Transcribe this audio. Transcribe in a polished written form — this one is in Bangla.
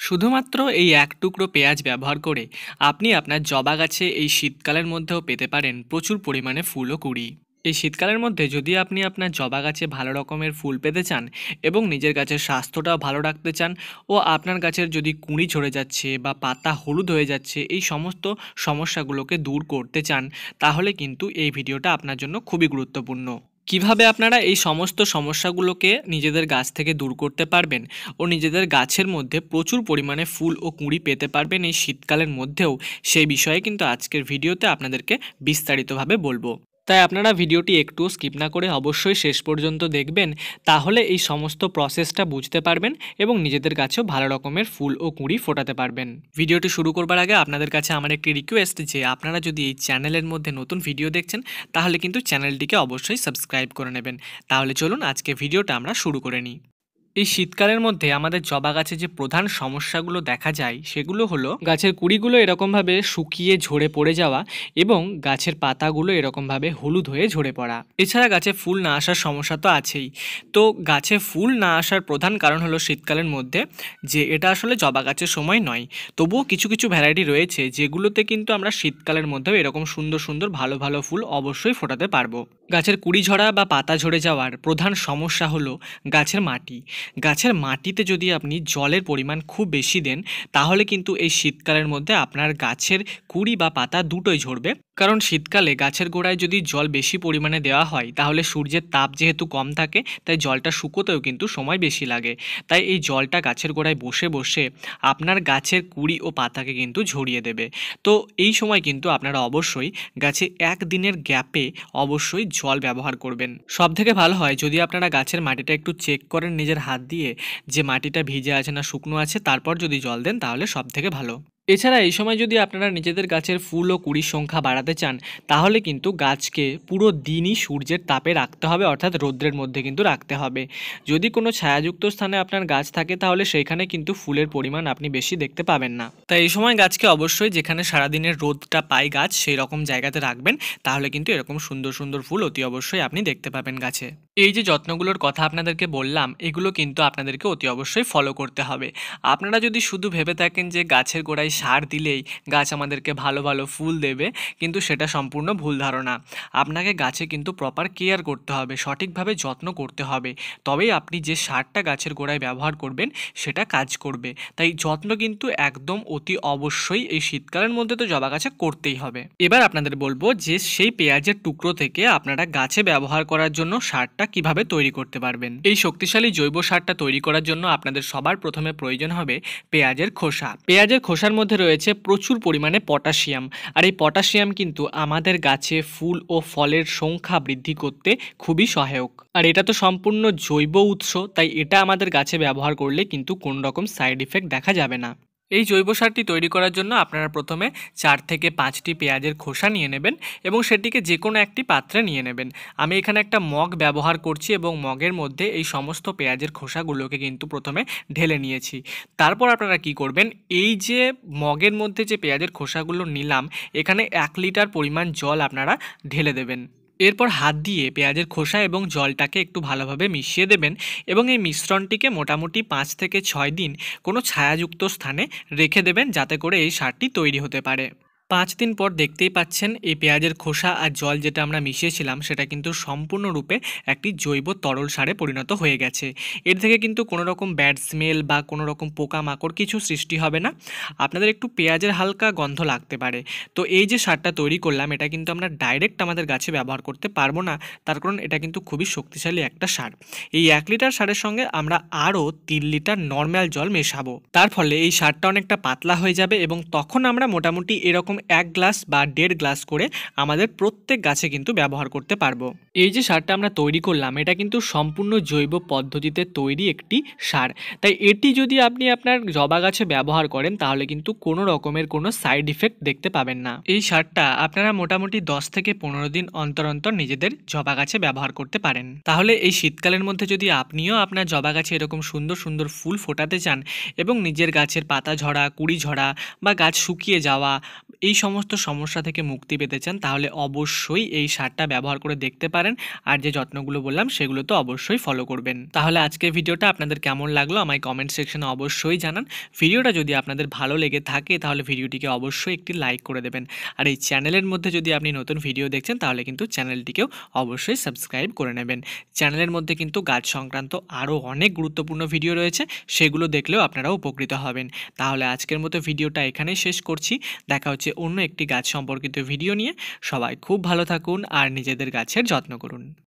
শুধুমাত্র এই এক টুকরো পেঁয়াজ ব্যবহার করে আপনি আপনার জবা গাছে এই শীতকালের মধ্যেও পেতে পারেন প্রচুর পরিমাণে ফুল ও কুঁড়ি। এই শীতকালের মধ্যে যদি আপনি আপনার জবা গাছে ভালো রকমের ফুল পেতে চান এবং নিজের গাছের স্বাস্থ্যটাও ভালো রাখতে চান ও আপনার গাছের যদি কুঁড়ি ঝরে যাচ্ছে বা পাতা হলুদ হয়ে যাচ্ছে এই সমস্ত সমস্যাগুলোকে দূর করতে চান, তাহলে কিন্তু এই ভিডিওটা আপনার জন্য খুবই গুরুত্বপূর্ণ। কিভাবে আপনারা এই সমস্ত সমস্যাগুলোকে নিজেদের গাছ থেকে দূর করতে পারবেন ও নিজেদের গাছের মধ্যে প্রচুর পরিমাণে ফুল ও কুঁড়ি পেতে পারবেন এই শীতকালের মধ্যেও, সেই বিষয়ে কিন্তু আজকের ভিডিওতে আপনাদেরকে বিস্তারিতভাবে বলবো। তাই আপনারা ভিডিওটি একটুও স্কিপ না করে অবশ্যই শেষ পর্যন্ত দেখবেন, তাহলে এই সমস্ত প্রসেসটা বুঝতে পারবেন এবং নিজেদের গাছেও ভালো রকমের ফুল ও কুঁড়ি ফোটাতে পারবেন। ভিডিওটি শুরু করবার আগে আপনাদের কাছে আমার একটি রিকোয়েস্ট যে আপনারা যদি এই চ্যানেলের মধ্যে নতুন ভিডিও দেখছেন তাহলে কিন্তু চ্যানেলটিকে অবশ্যই সাবস্ক্রাইব করে নেবেন। তাহলে চলুন আজকে ভিডিওটা আমরা শুরু করে নিই। এই শীতকালের মধ্যে আমাদের জবা গাছে যে প্রধান সমস্যাগুলো দেখা যায় সেগুলো হলো গাছের কুঁড়িগুলো এরকমভাবে শুকিয়ে ঝরে পড়ে যাওয়া এবং গাছের পাতাগুলো এরকমভাবে হলুদ হয়ে ঝরে পড়া। এছাড়া গাছে ফুল না আসার সমস্যা তো আছেই। তো গাছে ফুল না আসার প্রধান কারণ হলো শীতকালের মধ্যে যে এটা আসলে জবা গাছের সময় নয়। তবুও কিছু কিছু ভ্যারাইটি রয়েছে যেগুলোতে কিন্তু আমরা শীতকালের মধ্যেও এরকম সুন্দর সুন্দর ভালো ভালো ফুল অবশ্যই ফোটাতে পারবো। গাছের কুঁড়ি ঝরা বা পাতা ঝরে যাওয়ার প্রধান সমস্যা হলো গাছের মাটি। গাছের মাটিতে যদি আপনি জলের পরিমাণ খুব বেশি দেন তাহলে কিন্তু এই শীতকালের মধ্যে আপনার গাছের কুঁড়ি বা পাতা দুটোই ঝরবে। কারণ শীতকালে গাছের গোড়ায় যদি জল বেশি পরিমাণে দেওয়া হয় তাহলে সূর্যের তাপ যেহেতু কম থাকে তাই জলটা শুকোতেও কিন্তু সময় বেশি লাগে। তাই এই জলটা গাছের গোড়ায় বসে বসে আপনার গাছের কুঁড়ি ও পাতাকে কিন্তু ঝরিয়ে দেবে। তো এই সময় কিন্তু আপনারা অবশ্যই গাছে একদিনের গ্যাপে অবশ্যই জল ব্যবহার করবেন। সবথেকে ভালো হয় যদি আপনারা গাছের মাটিটা একটু চেক করেন নিজের হাত দিয়ে যে মাটিটা ভিজে আছে না শুকনো আছে, তারপর যদি জল দেন তাহলে সবথেকে ভালো। এছাড়া এই সময় যদি আপনারা নিজেদের গাছের ফুল ও কুঁড়ির সংখ্যা বাড়াতে চান তাহলে কিন্তু গাছকে পুরো দিনই সূর্যের তাপে রাখতে হবে, অর্থাৎ রৌদ্রের মধ্যে কিন্তু রাখতে হবে। যদি কোনো ছায়াযুক্ত স্থানে আপনার গাছ থাকে তাহলে সেইখানে কিন্তু ফুলের পরিমাণ আপনি বেশি দেখতে পাবেন না। তাই এই সময় গাছকে অবশ্যই যেখানে সারাদিনের রোদটা পায় গাছ সেই রকম জায়গাতে রাখবেন, তাহলে কিন্তু এরকম সুন্দর সুন্দর ফুল অতি অবশ্যই আপনি দেখতে পাবেন গাছে। এই যে যত্নগুলোর কথা আপনাদেরকে বললাম এগুলো কিন্তু আপনাদেরকে অতি অবশ্যই ফলো করতে হবে। আপনারা যদি শুধু ভেবে থাকেন যে গাছের গোড়ায় সার দিলেই গাছ আমাদেরকে ভালো ভালো ফুল দেবে, কিন্তু সেটা সম্পূর্ণ ভুল ধারণা। আপনাকে গাছে কিন্তু প্রপার কেয়ার করতে হবে, সঠিকভাবে যত্ন করতে হবে, তবেই আপনি যে সারটা গাছের গোড়ায় ব্যবহার করবেন সেটা কাজ করবে। তাই যত্ন কিন্তু একদম অতি অবশ্যই এই শীতকালের মধ্যে তো জবা গাছে করতেই হবে। এবার আপনাদের বলবো যে সেই পেঁয়াজের টুকরো থেকে আপনারা গাছে ব্যবহার করার জন্য সারটা কিভাবে তৈরি করতে পারবেন। এই শক্তিশালী জৈব সারটা তৈরি করার জন্য আপনাদের সবার প্রথমে প্রয়োজন হবে পেঁয়াজের খোসা। পেঁয়াজের খোসার মধ্যে রয়েছে প্রচুর পরিমাণে পটাশিয়াম, আর এই পটাশিয়াম কিন্তু আমাদের গাছে ফুল ও ফলের সংখ্যা বৃদ্ধি করতে খুবই সহায়ক। আর এটা তো সম্পূর্ণ জৈব উৎস, তাই এটা আমাদের গাছে ব্যবহার করলে কিন্তু কোনো রকম সাইড ইফেক্ট দেখা যাবে না। এই জৈব সারটি তৈরি করার জন্য আপনারা প্রথমে 4 থেকে 5টি পেঁয়াজের খোসা নিয়ে নেবেন এবং সেটিকে যে কোনো একটি পাত্রে নিয়ে নেবেন। আমি এখানে একটা মগ ব্যবহার করছি এবং মগের মধ্যে এই সমস্ত পেঁয়াজের খোসাগুলোকে কিন্তু প্রথমে ঢেলে নিয়েছি। তারপর আপনারা কি করবেন, এই যে মগের মধ্যে যে পেঁয়াজের খোসাগুলো নিলাম এখানে 1 লিটার পরিমাণ জল আপনারা ঢেলে দেবেন। এরপর হাত দিয়ে পেঁয়াজের খোসা এবং জলটাকে একটু ভালোভাবে মিশিয়ে দেবেন এবং এই মিশ্রণটিকে মোটামুটি 5 থেকে 6 দিন কোনো ছায়াযুক্ত স্থানে রেখে দেবেন যাতে করে এই সারটি তৈরি হতে পারে। 5 দিন পর দেখতেই পাচ্ছেন এই পেঁয়াজের খোসা আর জল যেটা আমরা মিশিয়েছিলাম সেটা কিন্তু সম্পূর্ণরূপে একটি জৈব তরল সারে পরিণত হয়ে গেছে। এর থেকে কিন্তু কোনো রকম ব্যাড স্মেল বা কোনো রকম পোকামাকড় কিছু সৃষ্টি হবে না। আপনাদের একটু পেঁয়াজের হালকা গন্ধ লাগতে পারে। তো এই যে সারটা তৈরি করলাম এটা কিন্তু আমরা ডাইরেক্ট আমাদের গাছে ব্যবহার করতে পারবো না, তার কারণ এটা কিন্তু খুবই শক্তিশালী একটা সার। এই 1 লিটার সারের সঙ্গে আমরা আরও 3 লিটার নর্মাল জল মেশাবো। তার ফলে এই সারটা অনেকটা পাতলা হয়ে যাবে এবং তখন আমরা মোটামুটি এরকম 1 গ্লাস বা 1.5 গ্লাস করে আমাদের প্রত্যেক গাছে কিন্তু ব্যবহার করতে পারবো। এই যে সারটা আমরা তৈরি করলাম এটা কিন্তু সম্পূর্ণ জৈব পদ্ধতিতে তৈরি একটি সার, তাই এটি যদি আপনি আপনার জবা গাছে ব্যবহার করেন তাহলে কিন্তু কোনো রকমের কোনো সাইড ইফেক্ট দেখতে পাবেন না। এই সারটা আপনারা মোটামুটি 10 থেকে 15 দিন অন্তর অন্তর নিজেদের জবা গাছে ব্যবহার করতে পারেন। তাহলে এই শীতকালের মধ্যে যদি আপনিও আপনার জবা গাছে এরকম সুন্দর সুন্দর ফুল ফোটাতে চান এবং নিজের গাছের পাতা ঝরা, কুঁড়ি ঝরা বা গাছ শুকিয়ে যাওয়া এই সমস্ত সমস্যা থেকে মুক্তি পেতে চান তাহলে অবশ্যই এই সারটা ব্যবহার করে দেখতে পারেন। আর যে যত্নগুলো বললাম সেগুলো তো অবশ্যই ফলো করবেন। তাহলে আজকের ভিডিওটা আপনাদের কেমন লাগলো আমায় কমেন্ট সেকশনে অবশ্যই জানান। ভিডিওটা যদি আপনাদের ভালো লেগে থাকে তাহলে ভিডিওটিকে অবশ্যই একটি লাইক করে দেবেন। আর এই চ্যানেলের মধ্যে যদি আপনি নতুন ভিডিও দেখছেন তাহলে কিন্তু চ্যানেলটিকেও অবশ্যই সাবস্ক্রাইব করে নেবেন। চ্যানেলের মধ্যে কিন্তু গাছ সংক্রান্ত আরও অনেক গুরুত্বপূর্ণ ভিডিও রয়েছে, সেগুলো দেখলেও আপনারা উপকৃত হবেন। তাহলে আজকের মতো ভিডিওটা এখানেই শেষ করছি। দেখা হচ্ছে অন্য একটি গাছ সম্পর্কিত ভিডিও নিয়ে। সবাই খুব ভালো থাকুন আর নিজেদের গাছের যত্ন করুন।